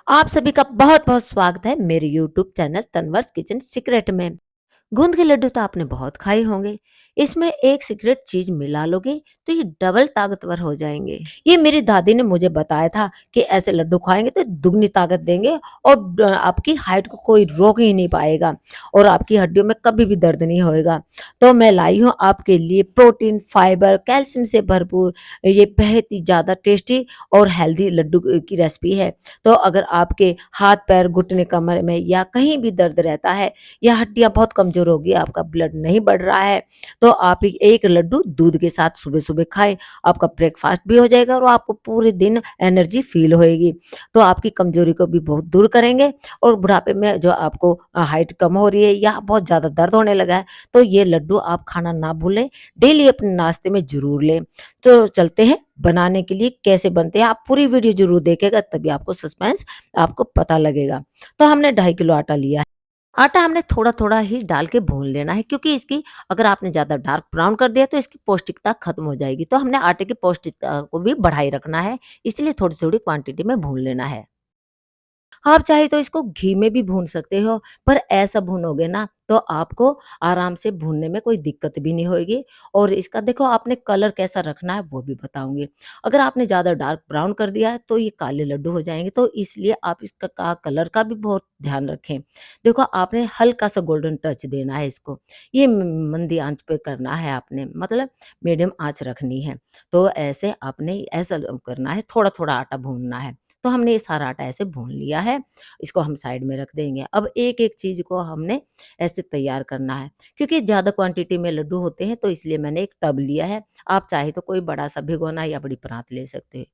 आप सभी का बहुत-बहुत स्वागत है मेरे यूट्यूब चैनल तन्वर्स किचन सीक्रेट में। गूंद के लड्डू तो आपने बहुत खाए होंगे। इसमें एक सीक्रेट चीज मिला लोगे तो ये डबल ताकतवर हो जाएंगे। ये मेरी दादी ने मुझे बताया था कि ऐसे लड्डू खाएंगे तो दुगनी ताकत देंगे और आपकी हाइट को कोई रोक ही नहीं पाएगा और आपकी हड्डियों में कभी भी दर्द नहीं होएगा। तो मैं लाई हूँ आपके लिए प्रोटीन, फाइबर, कैल्शियम से भरपूर ये बहुत ही ज्यादा टेस्टी और हेल्दी लड्डू की रेसिपी है। तो अगर आपके हाथ पैर, घुटने, कमर में या कहीं भी दर्द रहता है या हड्डियाँ बहुत कमज़ोर होगी, आपका ब्लड नहीं बढ़ रहा है, तो आप एक लड्डू दूध के साथ सुबह-सुबह खाएँ। आपका ब्रेकफ़ास्ट भी हो जाएगा और आपको पूरे दिन एनर्जी फ़ील होएगी। तो आपकी कमज़ोरी को भी बहुत दूर करेंगे और बुढ़ापे में जो आपको हाइट कम हो रही है या बहुत ज़्यादा दर्द होने लगा है, तो ये लड्डू आप खाना ना भूलें, डेली अपने नाश्ते में ज़रूर लें। तो चलते हैं बनाने के लिए कैसे बनते हैं, आप पूरी वीडियो ज़रूर देखिएगा तभी आपको सस्पेंस आपको पता लगेगा। तो हमने 2.5 किलो आटा लिया है। आटा हमने थोड़ा-थोड़ा ही डाल के भून लेना है क्योंकि इसकी अगर आपने ज़्यादा डार्क ब्राउन कर दिया तो इसकी पौष्टिकता खत्म हो जाएगी। तो हमने आटे की पौष्टिकता को भी बढ़ाए रखना है, इसलिए थोड़ी-थोड़ी क्वांटिटी में भून लेना है। आप चाहे तो इसको घी में भी भून सकते हो, पर ऐसा भूनोगे ना तो आपको आराम से भूनने में कोई दिक्कत भी नहीं होएगी और इसका देखो आपने कलर कैसा रखना है वो भी बताऊँगी। अगर आपने ज़्यादा डार्क ब्राउन कर दिया है तो ये काले लड्डू हो जाएँगे, तो इसलिए आप इसका कलर का भी बहुत ध्यान रखें। देखो आपने हल्का-सा गोल्डन टच देना है इसको, ये मंदी आँच पे करना है आपने, मतलब मीडियम आँच रखनी है। तो ऐसे आपने ऐसा करना है, थोड़ा-थोड़ा आटा भूनना है। तो हमने ये सारा आटा ऐसे भून लिया है, इसको हम साइड में रख देंगे। अब एक-एक चीज़ को हमने ऐसे तैयार करना है, क्योंकि ज़्यादा क्वांटिटी में लड्डू होते हैं तो इसलिए मैंने एक टब लिया है। आप चाहे तो कोई बड़ा-सा भिगोना या बड़ी परात ले सकते हैं।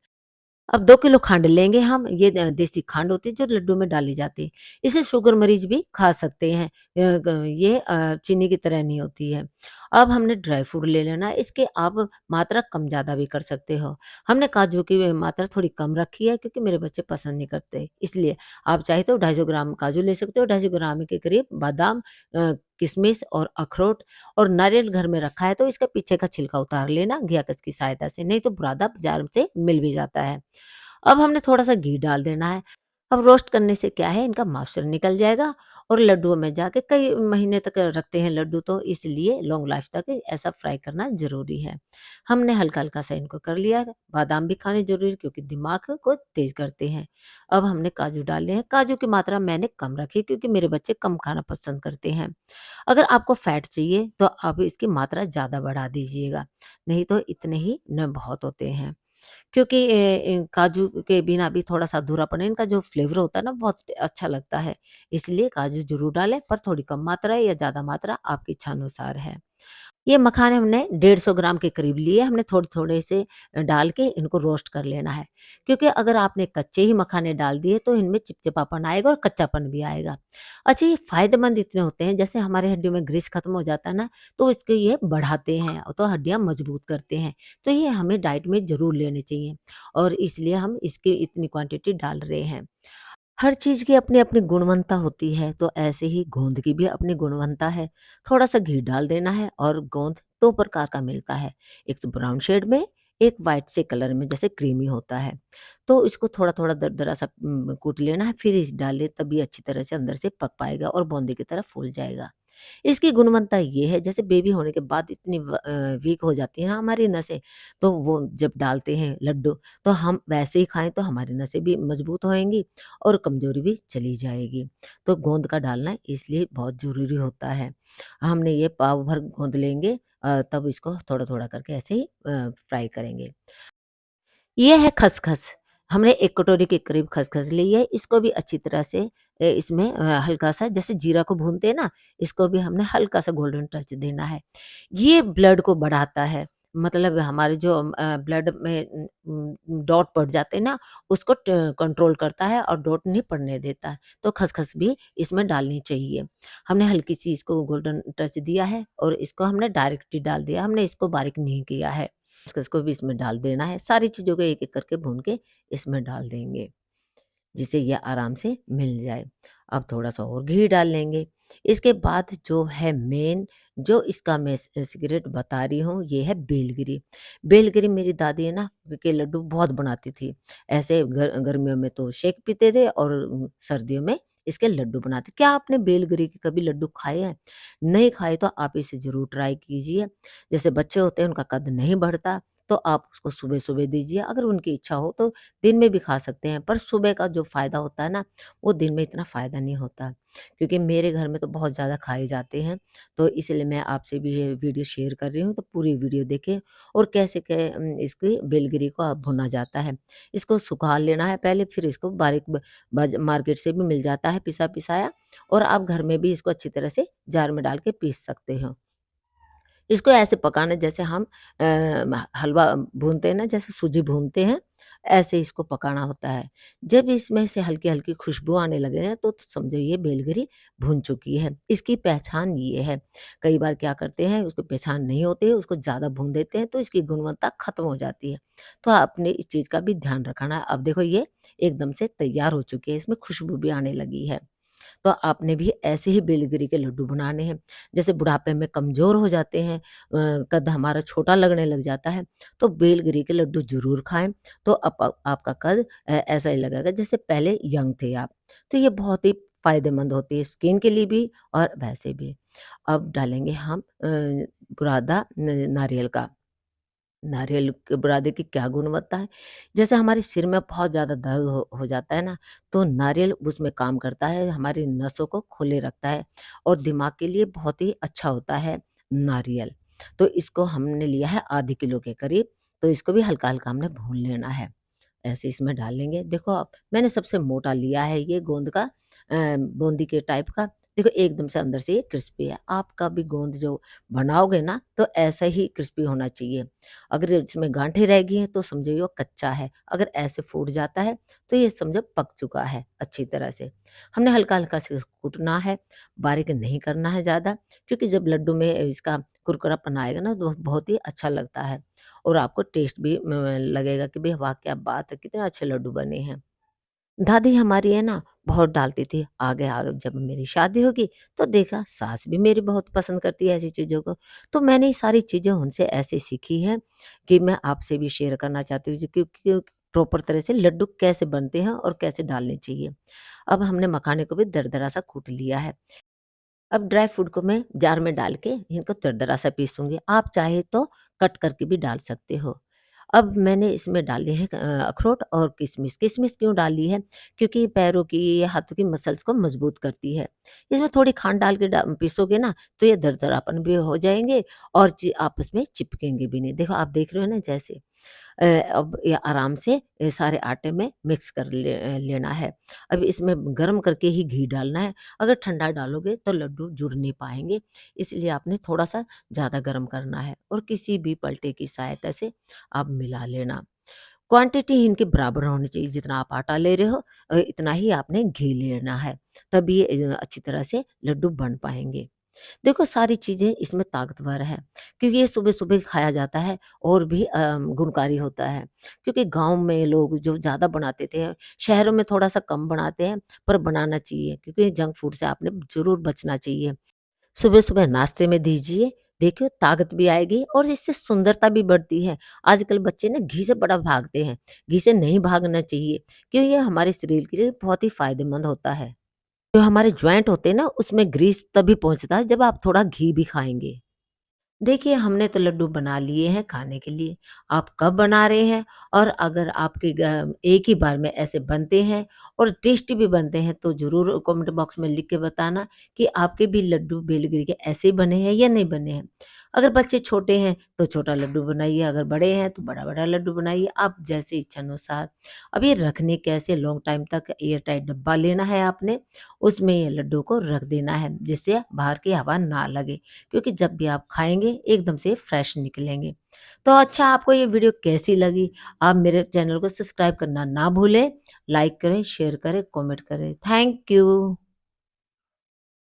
अब 2 किलो खंड लेंगे हम, ये देसी खंड होती है जो लड्डू में डाली जाती है। इसे शुगर मरीज़ भी खा सकते हैं। ये चीनी की तरह नहीं होती है। अब हमने ड्राई फ्रूट ले लेना है, इसके आप मात्रा कम-ज़्यादा भी कर सकते हो। हमने काजू की मात्रा थोड़ी कम रखी है क्योंकि मेरे बच्चे पसंद नहीं करते, इसलिए। आप चाहे तो 250 ग्राम काजू ले सकते हो, 250 ग्राम के करीब बादाम, किशमिश और अखरोट और नारियल घर में रखा है तो इसका पीछे का छिलका उतार लेना घिया कस की सहायता से, नहीं तो बुरादा बाज़ार से मिल भी जाता है। अब हमने थोड़ा-सा घी डाल देना है। अब रोस्ट करने से क्या है इनका मॉइस्चर निकल जाएगा और लड्डुओं में जाके कई महीने तक रखते हैं लड्डू तो इसलिए लॉन्ग लाइफ तक ऐसा फ्राई करना ज़रूरी है। हमने हल्का-हल्का सा इनको कर लिया है। बादाम भी खाने ज़रूरी है क्योंकि दिमाग को तेज़ करते हैं। अब हमने काजू डाले हैं। काजू की मात्रा मैंने कम रखी क्योंकि मेरे बच्चे कम खाना पसंद करते हैं। अगर आपको फैट चाहिए तो आप इसकी मात्रा ज़्यादा बढ़ा दीजिएगा, नहीं तो इतने ही न बहुत होते हैं। क्योंकि काजू के बिना भी थोड़ा-सा अधूरापन है, इनका जो फ्लेवर होता है ना बहुत अच्छा लगता है। इसलिए काजू ज़रूर डालें पर थोड़ी कम मात्रा या ज़्यादा मात्रा आपकी इच्छानुसार है। ये मखाने हमने 150 ग्राम के करीब लिए, हमने थोड़े-थोड़े से डाल के इनको रोस्ट कर लेना है। क्योंकि अगर आपने कच्चे ही मखाने डाल दिए तो इनमें चिपचिपापन आएगा और कच्चापन भी आएगा। अच्छा ये फ़ायदेमंद इतने होते हैं जैसे हमारे हड्डियों में ग्रीस खत्म हो जाता है ना, तो इसको ये बढ़ाते हैं तो हड्डियाँ मजबूत करते हैं। तो ये हमें डाइट में ज़रूर लेने चाहिए और इसलिए हम इसकी इतनी क्वांटिटी डाल रहे हैं। हर चीज़ की अपनी-अपनी गुणवत्ता होती है, तो ऐसे ही गोंद की भी अपनी गुणवत्ता है। थोड़ा-सा घी डाल देना है और गोंद 2 प्रकार का मिलता है, एक तो ब्राउन शेड में, एक व्हाइट से कलर में जैसे क्रीमी होता है। तो इसको थोड़ा-थोड़ा दरदरा सा कूट लेना है, फिर इस डालें तभी अच्छी तरह से अंदर से पक पाएगा और बूंदी की तरह फूल जाएगा। इसकी गुणवत्ता ये है जैसे बेबी होने के बाद इतनी वीक हो जाती है ना हमारी नसें, तो वो जब डालते हैं लड्डू, तो हम वैसे ही खाएँ तो हमारी नसें भी मजबूत होएँगी और कमज़ोरी भी चली जाएगी। तो गोंद का डालना इसलिए बहुत ज़रूरी होता है। हमने ये पाव भर गोंद लेंगे, तब इसको थोड़ा-थोड़ा करके ऐसे ही फ्राई करेंगे। ये है खसखस। हमने 1 कटोरी के करीब खसखस ली है। इसको भी अच्छी तरह से इसमें हल्का-सा जैसे जीरा को भूनते हैं ना, इसको भी हमने हल्का-सा गोल्डन टच देना है। ये ब्लड को बढ़ाता है। मतलब हमारे जो ब्लड में डॉट पड़ जाते हैं ना, उसको कंट्रोल करता है और डॉट नहीं पड़ने देता है। तो खसखस भी इसमें डालनी चाहिए। हमने हल्की-सी इसको गोल्डन टच दिया है और इसको हमने डायरेक्ट ही डाल दिया। हमने इसको बारीक नहीं किया है। खसखस को भी इसमें डाल देना है। सारी चीज़ों को एक-एक करके भून के इसमें डाल देंगे, जिससे ये आराम से मिल जाए। अब थोड़ा-सा और घी डाल लेंगे। इसके बाद जो है मेन, जो इसका मैं सीक्रेट बता रही हूँ, ये है बेलगिरी। बेलगिरी मेरी दादी है ना के लड्डू बहुत बनाती थी। ऐसे गर्मियों में तो शेक पीते थे और सर्दियों में इसके लड्डू बनाते। क्या आपने बेलगिरी के कभी लड्डू खाए हैं? नहीं खाए तो आप इसे ज़रूर ट्राई कीजिए। जैसे बच्चे होते हैं उनका कद नहीं बढ़ता, तो आप उसको सुबह-सुबह दीजिए। अगर उनकी इच्छा हो तो दिन में भी खा सकते हैं, पर सुबह का जो फ़ायदा होता है ना, वो दिन में इतना फ़ायदा नहीं होता। क्योंकि मेरे घर में तो बहुत ज़्यादा खाए जाते हैं, तो इसलिए मैं आपसे भी ये वीडियो शेयर कर रही हूँ, तो पूरी वीडियो देखें और कैसे इसकी बेलगिरी को भुना जाता है। इसको सुखा लेना है पहले, फिर इसको बारीक मार्केट से भी मिल जाता है पिसा-पिसाया, और आप घर में भी इसको अच्छी तरह से जार में डाल के पीस सकते हो। इसको ऐसे पकाना जैसे हम हलवा भूनते हैं ना, जैसे सूजी भूनते हैं, ऐसे इसको पकाना होता है। जब इसमें से हल्की-हल्की खुशबू आने लगे ना, तो समझो ये बेलगिरी भुन चुकी है। इसकी पहचान ये है, कई बार क्या करते हैं, उसको पहचान नहीं होती है, उसको ज़्यादा भून देते हैं, तो इसकी गुणवत्ता खत्म हो जाती है। तो आपने इस चीज़ का भी ध्यान रखना है। अब देखो ये एकदम से तैयार हो चुकी है, इसमें खुशबू भी आने लगी है। तो आपने भी ऐसे ही बेलगिरी के लड्डू बनाने हैं। जैसे बुढ़ापे में कमज़ोर हो जाते हैं, कद हमारा छोटा लगने लग जाता है, तो बेलगिरी के लड्डू ज़रूर खाएँ, तो आपका कद ऐसा ही लगेगा जैसे पहले यंग थे आप। तो ये बहुत ही फ़ायदेमंद होती है स्किन के लिए भी और वैसे भी। अब डालेंगे हम बुरादा न नारियल का। नारियल के बुरादे की क्या गुणवत्ता है? जैसे हमारे सिर में बहुत ज़्यादा दर्द हो जाता है ना, तो नारियल उसमें काम करता है, हमारी नसों को खोले रखता है और दिमाग के लिए बहुत ही अच्छा होता है नारियल। तो इसको हमने लिया है आधे किलो के करीब, तो इसको भी हल्का-हल्का हमने भून लेना है। ऐसे इसमें डालेंगे। देखो अब मैंने सबसे मोटा लिया है ये गोंद का, बूंदी के टाइप का। देखो एकदम से अंदर से ये क्रिस्पी है। आपका भी गोंद जो बनाओगे ना, तो ऐसा ही क्रिस्पी होना चाहिए। अगर इसमें गांठें रह गई हैं तो समझो ये कच्चा है। अगर ऐसे फूट जाता है तो ये समझो पक चुका है अच्छी तरह से। हमने हल्का-हल्का से कूटना है, बारीक नहीं करना है ज़्यादा, क्योंकि जब लड्डू में इसका कुरकुरापन आएगा ना, तो बहुत ही अच्छा लगता है और आपको टेस्ट भी लगेगा कि भई वाह! क्या बात है, कितने अच्छे लड्डू बने हैं। दादी हमारी है ना बहुत डालती थी। आगे आगे जब मेरी शादी होगी तो देखा सास भी मेरी बहुत पसंद करती है ऐसी चीज़ों को। तो मैंने ये सारी चीज़ें उनसे ऐसे सीखी हैं कि मैं आपसे भी शेयर करना चाहती हूँ जी, क्योंकि प्रॉपर तरह से लड्डू कैसे बनते हैं और कैसे डालने चाहिए। अब हमने मखाने को भी दरदरा सा कूट लिया है। अब ड्राई फ्रूट को मैं जार में डाल के इनको दरदरा सा पीसूँगी। आप चाहे तो कट करके भी डाल सकते हो। अब मैंने इसमें डाले हैं अखरोट और किशमिश। किशमिश क्यों डाली है? क्योंकि पैरों की, हाथों की मसल्स को मज़बूत करती है। इसमें थोड़ी खांड डाल के पीसोगे ना, तो ये दरदरापन भी हो जाएँगे और आपस में चिपकेंगे भी नहीं। देखो आप देख रहे हो ना जैसे। अब ये आराम से सारे आटे में मिक्स कर लेना है। अब इसमें गरम करके ही घी डालना है। अगर ठंडा डालोगे तो लड्डू जुड़ नहीं पाएँगे, इसलिए आपने थोड़ा-सा ज़्यादा गरम करना है और किसी भी पलटे की सहायता से आप मिला लेना। क्वांटिटी इनकी बराबर होनी चाहिए, जितना आप आटा ले रहे हो इतना ही आपने घी लेना है, तभी ये अच्छी तरह से लड्डू बन पाएँगे। देखो सारी चीज़ें इसमें ताकतवर है, क्योंकि ये सुबह-सुबह खाया जाता है और भी गुणकारी होता है। क्योंकि गाँव में लोग जो ज़्यादा बनाते थे, शहरों में थोड़ा-सा कम बनाते हैं, पर बनाना चाहिए क्योंकि जंक फूड से आपने ज़रूर बचना चाहिए। सुबह-सुबह नाश्ते में दीजिए, देखिए ताकत भी आएगी और इससे सुंदरता भी बढ़ती है। आजकल बच्चे ना घी से बड़ा भागते हैं, घी से नहीं भागना चाहिए, क्योंकि ये हमारे शरीर के लिए बहुत ही फ़ायदेमंद होता है। जो हमारे जॉइंट होते हैं ना, उसमें ग्रीस तभी पहुँचता है जब आप थोड़ा घी भी खाएँगे। देखिए, हमने तो लड्डू बना लिए हैं खाने के लिए। आप कब बना रहे हैं और अगर आपके एक ही बार में ऐसे बनते हैं और टेस्टी भी बनते हैं, तो ज़रूर कमेंट बॉक्स में लिख के बताना कि आपके भी लड्डू बेलगिरी के ऐसे ही बने हैं या नहीं बने हैं। अगर बच्चे छोटे हैं, तो छोटा लड्डू बनाइए, अगर बड़े हैं, तो बड़ा-बड़ा लड्डू बनाइए, आप जैसे इच्छानुसार। अब ये रखने कैसे लॉन्ग टाइम तक एयर टाइट डब्बा लेना है आपने, उसमें ये लड्डू को रख देना है, जिससे बाहर की हवा ना लगे। क्योंकि जब भी आप खाएँगे एकदम से फ्रेश निकलेंगे। तो अच्छा आपको ये वीडियो कैसी लगी? आप मेरे चैनल को सब्सक्राइब करना ना भूलें, लाइक करें, शेयर करें, कमेंट करें। Thank you.